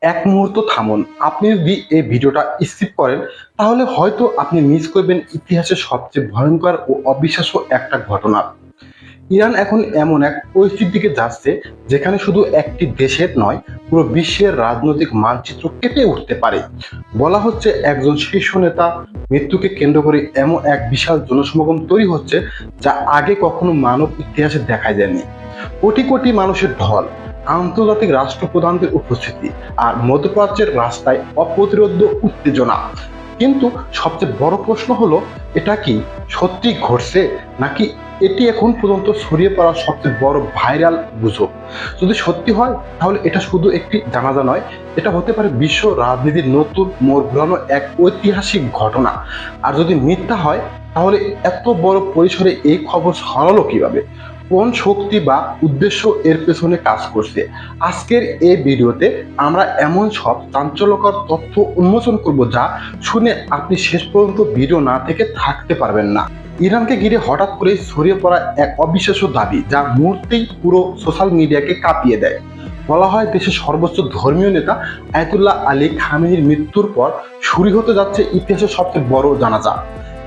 এক মুহূর্ত থামুন। আপনি যদি এই ভিডিওটা স্কিপ করেন তাহলে হয়তো আপনি মিস করবেন ইতিহাসের সবচেয়ে ভয়ঙ্কর ও অবিশ্বাস্য একটা ঘটনা। ইরান এখন এমন এক পরিস্থিতির দিকে যাচ্ছে যেখানে শুধু একটি দেশের নয়, পুরো বিশ্বের রাজনৈতিক মানচিত্র কেঁপে উঠতে পারে। বলা হচ্ছে একজন শীর্ষ নেতা মৃত্যুকে কেন্দ্র করে এমন এক বিশাল জনসমাগম তৈরি হচ্ছে যা আগে কখনো মানব ইতিহাসে দেখা যায়নি। কোটি কোটি মানুষের ঢল, আন্তর্জাতিক রাষ্ট্রপ্রধানদের উপস্থিতি আর মধ্যপ্রাচ্যের রাস্তায় অপ্রতিরোধ্য উত্তেজনা। কিন্তু সবচেয়ে বড় প্রশ্ন হলো, এটা কি সত্যি ঘটছে, নাকি এটি এখন পর্যন্ত ছড়িয়ে পড়া সবচেয়ে বড় ভাইরাল গুজব? যদি সত্যি হয় তাহলে এটা শুধু একটি জানাজা নয়, এটা হতে পারে বিশ্ব রাজনীতির নতুন মোড় ঘোরানো এক ঐতিহাসিক ঘটনা। আর যদি মিথ্যা হয় তাহলে এত বড় পরিসরে এই খবর ছড়ালো কিভাবে? কোন শক্তি বা উদ্দেশ্য এর পেছনে কাজ করছে? আজকের এই ভিডিওতে আমরা এমন সব চাঞ্চল্যকর তথ্য উন্মোচন করব যা শুনে আপনি শেষ পর্যন্ত ভিডিও না থেকে থাকতে পারবেন না। ইরানকে ঘিরে হঠাৎ করে ছড়িয়ে পড়া এক অবিশ্বাস্য দাবি যা মুহূর্তেই পুরো সোশ্যাল মিডিয়াকে কাঁপিয়ে দেয়। বলা হয় দেশের সর্বোচ্চ ধর্মীয় নেতা আয়াতুল্লাহ আলী খামেনির মৃত্যুর পর শুরু হতে যাচ্ছে ইতিহাসের সবচেয়ে বড় জানাজা।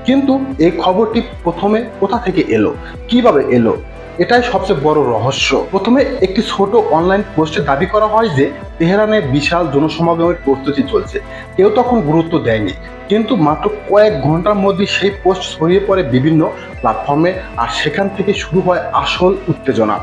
কিন্তু এই খবরটি প্রথমে কোথা থেকে এলো, কিভাবে এলো, এটাই সবচেয়ে বড় রহস্য। প্রথমে একটি ছোট অনলাইন পোস্টে দাবি করা হয় যে তেহরানে বিশাল জনসমাগমের প্রস্তুতি চলছে। কেউ তখন গুরুত্ব দেয়নি, কিন্তু মাত্র কয়েক ঘন্টার মধ্যে সেই পোস্ট ছড়িয়ে পড়ে বিভিন্ন প্ল্যাটফর্মে, আর সেখান থেকে শুরু হয় আসল উত্তেজনা।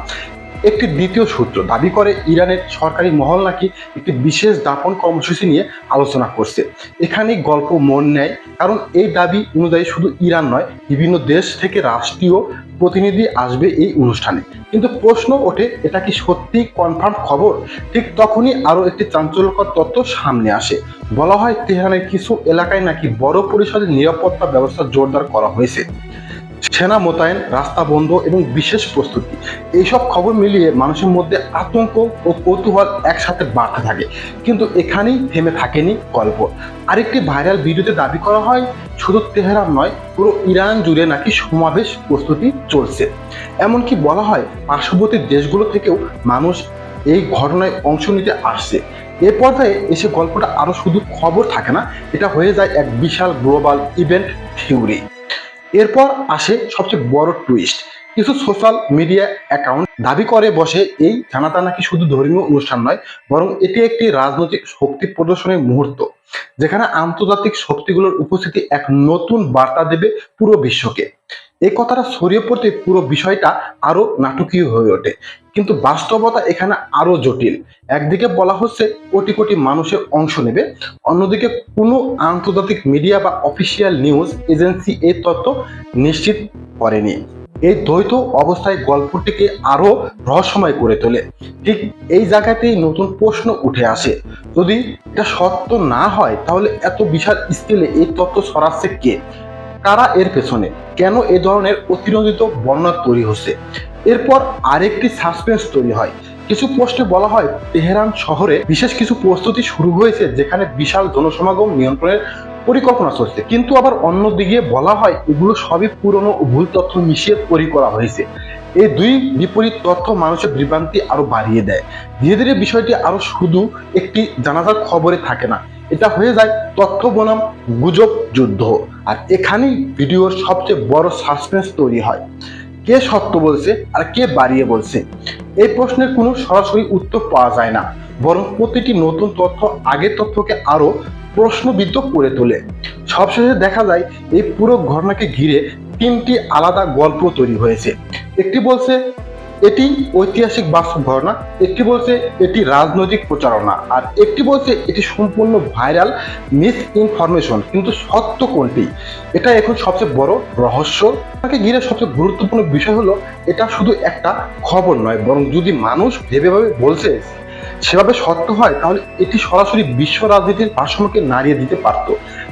একটি দ্বিতীয় সূত্র দাবি করে ইরানের সরকারি মহল নাকি একটি বিশেষ দাপন কর্মসূচি নিয়ে আলোচনা করছে। এখানেই গল্প মন নেয়, কারণ এই দাবি অনুযায়ী শুধু ইরান নয়, বিভিন্ন দেশ থেকে রাষ্ট্রীয় প্রতিনিধি আসবে এই অনুষ্ঠানে। কিন্তু প্রশ্ন ওঠে, এটা কি সত্যি কনফার্ম খবর? ঠিক তখনই আরো একটি চাঞ্চল্যকর তথ্য সামনে আসে। বলা হয় তেহরানের কিছু এলাকায় নাকি বড় পরিসরে নিরাপত্তা ব্যবস্থা জোরদার করা হয়েছে। সেনা মোতায়েন, রাস্তা বন্ধ এবং বিশেষ প্রস্তুতি, এইসব খবর মিলিয়ে মানুষের মধ্যে আতঙ্ক ও কৌতূহল একসাথে বাড়তে থাকে। কিন্তু এখানেই থেমে থাকেনি গল্প। আরেকটি ভাইরাল ভিডিওতে দাবি করা হয় শুধু তেহরান নয়, পুরো ইরান জুড়ে নাকি সমাবেশ প্রস্তুতি চলছে। এমনকি বলা হয় পার্শ্ববর্তী দেশগুলো থেকেও মানুষ এই ঘটনায় অংশ নিতে আসছে। এ পর্যায়ে এসে গল্পটা আরো শুধু খবর থাকে না, এটা হয়ে যায় এক বিশাল গ্লোবাল ইভেন্ট থিওরি। এরপর আসে সবচেয়ে বড় টুইস্ট। কিছু সোশ্যাল মিডিয়া অ্যাকাউন্ট দাবি করে বসে এই জানাতা নাকি শুধু ধর্মীয় অনুষ্ঠান নয়, বরং এটি একটি রাজনৈতিক শক্তি প্রদর্শনের মুহূর্ত, যেখানে আন্তর্জাতিক শক্তিগুলোর উপস্থিতি এক নতুন বার্তা দেবে পুরো বিশ্বকে। এই কথাটা ছড়িয়ে পড়তে পুরো বিষয়টা আরো নাটকীয় হয়ে ওঠে। কিন্তু বাস্তবতা এখানে আরো জটিল। একদিকে বলা হচ্ছে কোটি কোটি মানুষের অংশ নেবে, অন্যদিকে কোনো আন্তর্জাতিক মিডিয়া বা অফিসিয়াল নিউজ এজেন্সি এই তথ্য নিশ্চিত করেনি। এই দ্বৈত অবস্থায় গল্পটিকে আরো রহস্যময় করে তোলে। ঠিক এই জায়গাতেই নতুন প্রশ্ন উঠে আসে, যদি এটা সত্য না হয় তাহলে এত বিশাল স্কেলে এই তথ্য ছড়াচ্ছে কে? কারা এর পেছনে? কেন এ ধরনের অতিরঞ্জিত বর্ণনা তৈরি হচ্ছে? এরপর আরেকটি সাসপেন্স তৈরি হয়। কিছু পোস্টে বলা হয় তেহরান শহরে বিশেষ কিছু প্রস্তুতি শুরু হয়েছে, যেখানে বিশাল জনসমাগম নিয়ন্ত্রণের পরিকল্পনা চলছে। কিন্তু আবার অন্যদিকে বলা হয় এগুলো সবই পুরনো ও ভুল তথ্য মিশিয়ে তৈরি করা হয়েছে। এই দুই বিপরীত তথ্য মানুষের বিভ্রান্তি আরো বাড়িয়ে দেয়। ধীরে ধীরে বিষয়টি আরো শুধু একটি জানাজার খবরে থাকে না, এটা হয়ে যায় তথ্য বনাম গুজব যুদ্ধ। আর এখানেই ভিডিওর সবচেয়ে বড় সাসপেন্স তৈরি হয়। কে সত্য বলছে আর কে বাড়িয়ে বলছে? এই প্রশ্নের কোনো সরাসরি উত্তর পাওয়া যায় না, বরং প্রতিটি নতুন তথ্য আগের তথ্যকে আরো প্রশ্নবিদ্ধ করে তোলে। সবশেষে দেখা যায় এই পুরো ঘটনাকে ঘিরে তিনটি আলাদা গল্প তৈরি হয়েছে। একটি বলছে এটি ঐতিহাসিক বাস্তব ঘটনা, একটি বলছে এটি রাজনৈতিক প্রচারণা, আর একটি বলছে এটি সম্পূর্ণ ভাইরাল মিস ইনফরমেশন। কিন্তু সত্য কোনটি, এটা এখন সবচেয়ে বড় রহস্য। তাকে ঘিরে সবচেয়ে গুরুত্বপূর্ণ বিষয় হলো এটা শুধু একটা খবর নয়, বরং যদি মানুষ ভেবে ভেবে বলছে সেভাবে সত্য হয় তাহলে এটি সরাসরি বিশ্ব রাজনীতির ভারসাম্যকে নাড়িয়ে দিতে পারত।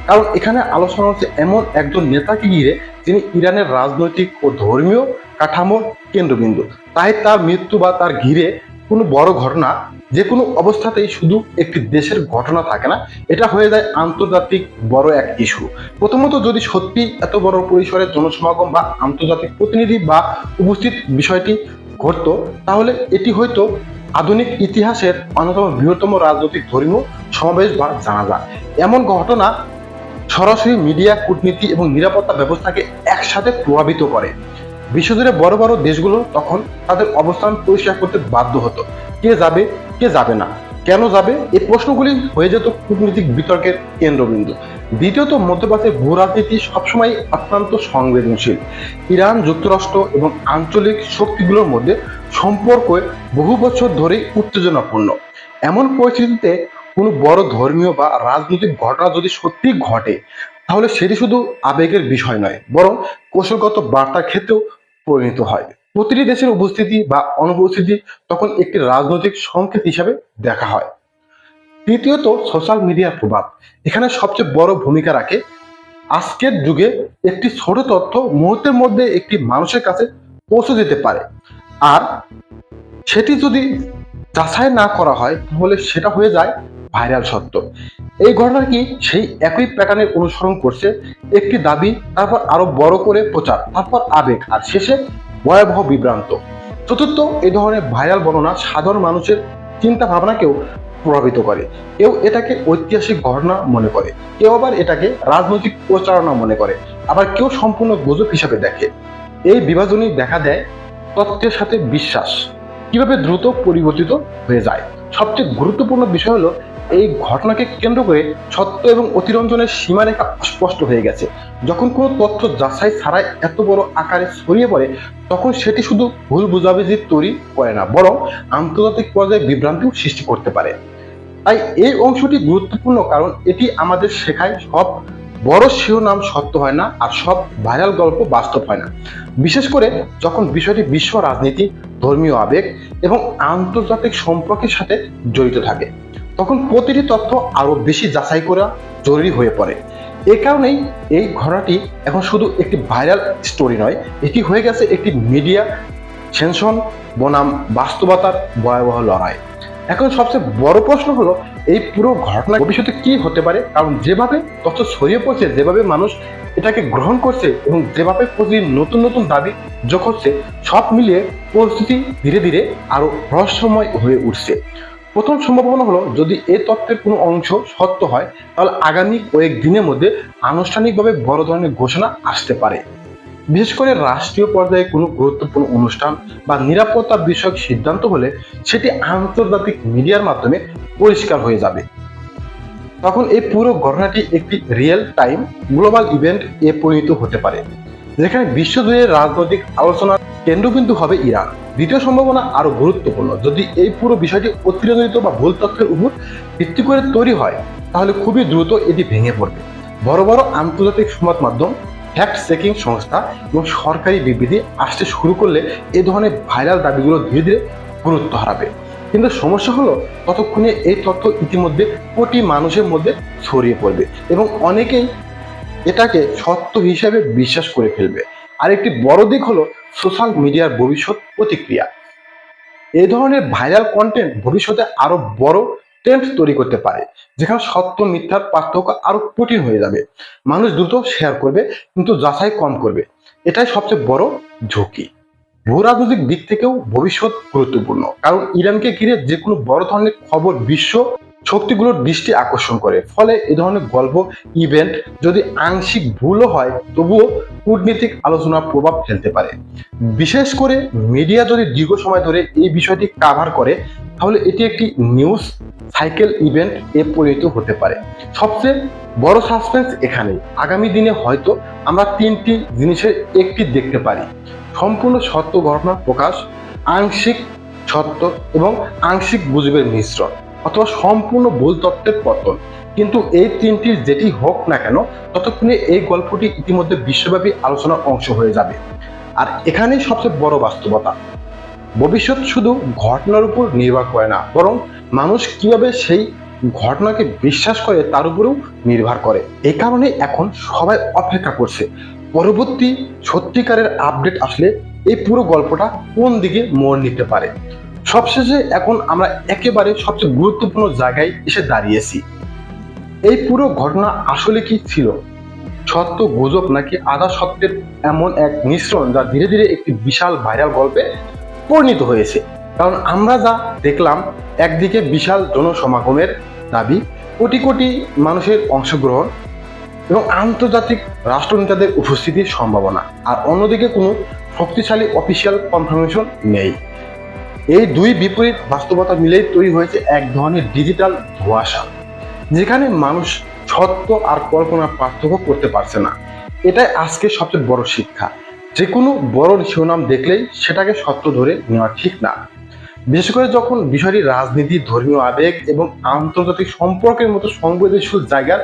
কারণ এখানে আলোচনা হচ্ছে এমন একজন নেতাকে ঘিরে যিনি ইরানের রাজনৈতিক ও ধর্মীয় কাঠামোর কেন্দ্রবিন্দু। তাই তার মৃত্যু বা তার ঘিরে কোনো বড় ঘটনা যে কোনো অবস্থাতেই শুধু একটি দেশের ঘটনা থাকে না, এটা হয়ে যায় আন্তর্জাতিক বড় এক ইস্যু। প্রথমত, যদি সত্যি এত বড় পরিসরে জনসমাগম বা আন্তর্জাতিক প্রতিনিধি বা উপস্থিত বিষয়টি ঘটতো, তাহলে এটি হয়তো আধুনিক ইতিহাসের অন্যতম বৃহত্তম রাজনৈতিক ধর্মীয় সমাবেশ বা জানাজা। এমন ঘটনা সরাসরি মিডিয়া, কূটনীতি এবং নিরাপত্তা ব্যবস্থাকে একসাথে প্রভাবিত করে। বিশ্বজুড়ে বড় বড় দেশগুলো তখন তাদের অবস্থান পরিষ্কার করতে বাধ্য হতো। কে যাবে, কে যাবে না, কেন যাবে, এই প্রশ্নগুলি হয়ে যেত কূটনীতিক বিতর্কের কেন্দ্রবিন্দু। দ্বিতীয়ত, মধ্যপ্রাচ্যের ভূ রাজনীতি সবসময় অত্যন্ত সংবেদনশীল। ইরান, যুক্তরাষ্ট্র এবং আঞ্চলিক শক্তিগুলোর মধ্যে সম্পর্ক বহু বছর ধরেই উত্তেজনাপূর্ণ। এমন পরিস্থিতিতে কোনো বড় ধর্মীয় বা রাজনৈতিক ঘটনা যদি সত্যি ঘটে, তাহলে সেটি শুধু আবেগের বিষয় নয়, বরং কৌশলগত বার্তার ক্ষেত্রেও পরিণত হয়। প্রতিটি দেশের উপস্থিতি বা অনুপস্থিতি তখন একটি রাজনৈতিক সংকেত হিসাবে দেখা হয়। তৃতীয়ত, সোশ্যাল মিডিয়ার প্রভাব এখানে সবচেয়ে বড় ভূমিকা রাখে। আজকের যুগে একটি ছোট তথ্য মুহূর্তের মধ্যে একটি মানুষের কাছে পৌঁছে যেতে পারে, আর সেটি যদি যাচাই না করা হয় তাহলে সেটা হয়ে যায় ভাইরাল সত্য। এই ঘটনাটি সেই একই প্যাটার্নে অনুসরণ করছে। একটি দাবি, তারপর আরো বড় করে প্রচার, তারপর আবেগ, আর শেষে ভয়াবহ বিভ্রান্ত। চতুর্থ, এই ধরনের ভাইরাল বর্ণনা সাধারণ মানুষের চিন্তা ভাবনাকেও প্রভাবিত করে। কেউ এটাকে ঐতিহাসিক ঘটনা মনে করে, কেউ আবার এটাকে রাজনৈতিক প্রচারণা মনে করে, আবার কেউ সম্পূর্ণ গুজব হিসাবে দেখে। এই বিভাজনই দেখা দেয় তথ্যের সাথে বিশ্বাস কিভাবে দ্রুত পরিবর্তিত হয়ে যায়। সবচেয়ে গুরুত্বপূর্ণ বিষয় হলো, এই ঘটনাকে কেন্দ্র করে সত্য এবং অতিরঞ্জনের সীমারেখা স্পষ্ট হয়ে গেছে। যখন কোনো তথ্য যাচাই ছাড়াই এত বড় আকারে ছড়িয়ে পড়ে, তখন সেটি শুধু ভুল বোঝাবুঝি তৈরি করে না, বরং আন্তর্জাতিক পর্যায়ে বিভ্রান্তিও সৃষ্টি করতে পারে। তাই এই অংশটি গুরুত্বপূর্ণ, কারণ এটি আমাদের শেখায় সব বড় শিরোনাম সত্য হয় না, আর সব ভাইরাল গল্প বাস্তব হয় না। বিশেষ করে যখন বিষয়টি বিশ্ব রাজনীতি, ধর্মীয় আবেগ এবং আন্তর্জাতিক সম্পর্কের সাথে জড়িত থাকে, তখন প্রতিটি তথ্য আরো বেশি যাচাই করা জরুরি হয়ে পড়ে। এ কারণেই এই ঘটনাটি এখন শুধু একটি ভাইরাল স্টোরি নয়, এটি হয়ে গেছে একটি মিডিয়া সেনশন বনাম বাস্তবতার ভয়াবহ লড়াই। এখন সবচেয়ে বড় প্রশ্ন হলো, এই পুরো ঘটনা ভবিষ্যতে কি হতে পারে? কারণ যেভাবে তথ্য ছড়িয়ে পড়ছে, যেভাবে মানুষ এটাকে গ্রহণ করছে এবং যেভাবে প্রতিদিন নতুন নতুন দাবি যোগ হচ্ছে, সব মিলিয়ে পরিস্থিতি ধীরে ধীরে আরো রহস্যময় হয়ে উঠছে। প্রথম সম্ভাবনা হলো, যদি এই তথ্যের কোনো অংশ সত্য হয়, তাহলে আগামী কয়েক দিনের মধ্যে আনুষ্ঠানিকভাবে বড় ধরনের ঘোষণা আসতে পারে। বিশেষ করে রাষ্ট্রীয় পর্যায়ে কোনো গুরুত্বপূর্ণ অনুষ্ঠান বা নিরাপত্তা বিষয়ক সিদ্ধান্ত হলে সেটি আন্তর্জাতিক মিডিয়ার মাধ্যমে পরিষ্কার হয়ে যাবে। তখন এই পুরো ঘটনাটি একটি রিয়েল টাইম গ্লোবাল ইভেন্ট এ পরিণত হতে পারে, যেখানে বিশ্বজুড়ে রাজনৈতিক আলোচনার কেন্দ্রবিন্দু হবে ইরান। দ্বিতীয় সম্ভাবনা আরো গুরুত্বপূর্ণ। যদি এই পুরো বিষয়টি অতিরঞ্জিত বা ভুল তথ্যের উপর ভিত্তি করে তৈরি হয়, তাহলে খুবই দ্রুত এটি ভেঙে পড়বে। বড় বড় আন্তর্জাতিক সংবাদ মাধ্যম, ফ্যাক্ট চেকিং সংস্থা এবং সরকারি বিবৃতি আসতে শুরু করলে এই ধরনের ভাইরাল দাবিগুলো ধীরে ধীরে গুরুত্ব হারাবে। কিন্তু সমস্যা হলো, ততক্ষণে এই তথ্য ইতিমধ্যে কোটি মানুষের মধ্যে ছড়িয়ে পড়বে এবং অনেকেই এটাকে সত্য হিসেবে বিশ্বাস করে ফেলবে। আর একটি বড় দিক হলো সোশ্যাল মিডিয়ার ভবিষ্যৎ প্রতিক্রিয়া। এই ধরনের ভাইরাল কন্টেন্ট ভবিষ্যতে আরো বড় ট্রেন্ড তৈরি করতে পারে, যেখানে সত্য মিথ্যার পার্থক্য আরো কঠিন হয়ে যাবে। মানুষ দ্রুত শেয়ার করবে, কিন্তু যাচাই কম করবে। এটাই সবচেয়ে বড় ঝুঁকি। ভূ রাজনৈতিক দিক থেকেও ভবিষ্যৎ গুরুত্বপূর্ণ, কারণ ইরানকে ঘিরে যে কোনো বড় ধরনের খবর বিশ্ব শক্তিগুলোর দৃষ্টি আকর্ষণ করে। ফলে এ ধরনের গল্প, ইভেন্ট যদি আংশিক ভুলও হয়, তবুও কূটনীতিক আলোচনার প্রভাব ফেলতে পারে। বিশেষ করে মিডিয়া যদি দীর্ঘ সময় ধরে এই বিষয়টি কাভার করে, তাহলে এটি একটি নিউজ সাইকেল ইভেন্ট এ পরিণত হতে পারে। সবচেয়ে বড় সাসপেন্স এখানে, আগামী দিনে হয়তো আমরা তিনটি জিনিসের একটি দেখতে পারি: সম্পূর্ণ সত্য ঘটনার প্রকাশ, আংশিক সত্য এবং আংশিক গুজবের মিশ্রণ, অথবা সম্পূর্ণ ভুল তথ্যের পতন। কিন্তু এই তিনটির যেটি হোক না কেন, ততক্ষণে এই গল্পটি ইতিমধ্যে বিশ্বব্যাপী আলোচনার অংশ হয়ে যাবে। আর এখানেই সবচেয়ে বড় বাস্তবতা, ভবিষ্যৎ শুধু ঘটনার উপর নির্ভর করে না, বরং মানুষ কিভাবে সেই ঘটনাকে বিশ্বাস করে তার উপরেও নির্ভর করে। এই কারণে এখন সবাই অপেক্ষা করছে পরবর্তী সত্যিকারের আপডেট আসলে এই পুরো গল্পটা কোন দিকে মোড় নিতে পারে। সবশেষে এখন আমরা একেবারে সবচেয়ে গুরুত্বপূর্ণ জায়গায় এসে দাঁড়িয়েছি। এই পুরো ঘটনা আসলে কি ছিল? সত্য, গুজব, নাকি আধা সত্যের এমন এক মিশ্রণ যা ধীরে ধীরে একটি বিশাল ভাইরাল গল্পে পরিণত হয়েছে? কারণ আমরা যা দেখলাম, একদিকে বিশাল জনসমাগমের দাবি, কোটি কোটি মানুষের অংশগ্রহণ এবং আন্তর্জাতিক রাষ্ট্রনেতাদের উপস্থিতির সম্ভাবনা, আর অন্যদিকে কোনো শক্তিশালী অফিসিয়াল কনফার্মেশন নেই। এই দুই বিপরীত বাস্তবতা মিলেই তৈরি হয়েছে এক ধরনের ডিজিটাল ধোঁয়াশা, যেখানে মানুষ সত্য আর কল্পনার পার্থক্য করতে পারছে না। এটাই আজকে সবচেয়ে বড় শিক্ষা। যে কোনো বড় শিরোনাম দেখলেই সেটাকে সত্য ধরে নেওয়া ঠিক না, বিশেষ করে যখন বিষয়টি রাজনীতি, ধর্মীয় আবেগ এবং আন্তর্জাতিক সম্পর্কের মতো সংবেদনশীল জায়গার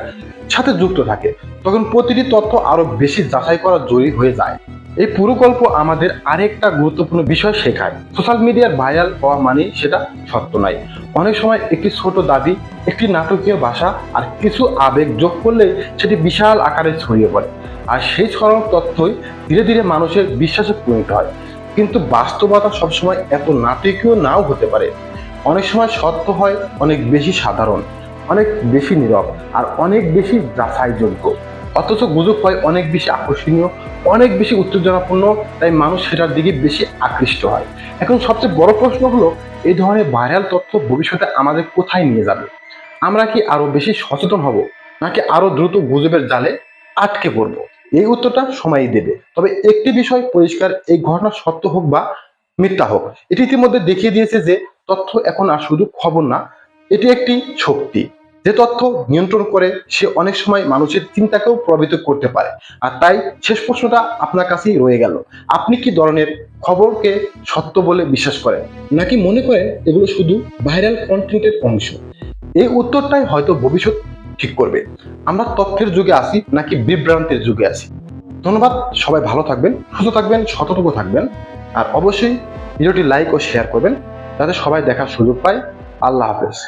সাথে যুক্ত থাকে। তখন প্রতিটি তথ্য আরো বেশি যাচাই করা জরুরি হয়ে যায়। এই পুরো গল্প আমাদের আরেকটা গুরুত্বপূর্ণ বিষয় শেখায়, সোশ্যাল মিডিয়ার ভাইরাল হওয়া মানে সেটা সত্য নয়। অনেক সময় একটি ছোট দাবি, একটি নাটকীয় ভাষা আর কিছু আবেগ যোগ করলে সেটি বিশাল আকারে ছড়িয়ে পড়ে, আর সেই ছড়ানো তথ্যই ধীরে ধীরে মানুষের বিশ্বাসে পরিণত হয়। কিন্তু বাস্তবতা সবসময় এত নাটকীয় নাও হতে পারে। অনেক সময় সত্য হয় অনেক বেশি সাধারণ, অনেক বেশি নীরব আর অনেক বেশি যাচাইযোগ্য। অথচ গুজব হয় অনেক বেশি আকর্ষণীয়, অনেক বেশি উত্তেজনাপূর্ণ, তাই মানুষ সেটার দিকে বেশি আকৃষ্ট হয়। এখন সবচেয়ে বড় প্রশ্ন হলো, এই ধরনের ভাইরাল তথ্য ভবিষ্যতে আমাদের কোথায় নিয়ে যাবে? আমরা কি আরো বেশি সচেতন হব, নাকি আরো দ্রুত গুজবের জালে আটকে পড়বো? এই উত্তরটা সময়ই দেবে। তবে একটি বিষয় পরিষ্কার, এই ঘটনা সত্য হোক বা মিথ্যা হোক, এটি ইতিমধ্যে দেখিয়ে দিয়েছে যে তথ্য এখন আর শুধু খবর না, এটি একটি শক্তি। যে তথ্য নিয়ন্ত্রণ করে সে অনেক সময় মানুষের চিন্তাকেও প্রভাবিত করতে পারে। আর তাই শেষ প্রশ্নটা আপনার কাছেই রয়ে গেল, আপনি কি ধরনের খবরকে সত্য বলে বিশ্বাস করেন, নাকি মনে করেন এগুলো শুধু ভাইরাল কন্টেন্টের অংশ? এই উত্তরটাই হয়তো ভবিষ্যৎ ঠিক করবে, আমরা তথ্যের যুগে আছি নাকি বিভ্রান্তের যুগে আছি। ধন্যবাদ, সবাই ভালো থাকবেন, সুস্থ থাকবেন, সতর্ক থাকবেন, আর অবশ্যই ভিডিওটি লাইক ও শেয়ার করবেন যাতে সবাই দেখার সুযোগ পায়। আল্লাহ হাফেজ।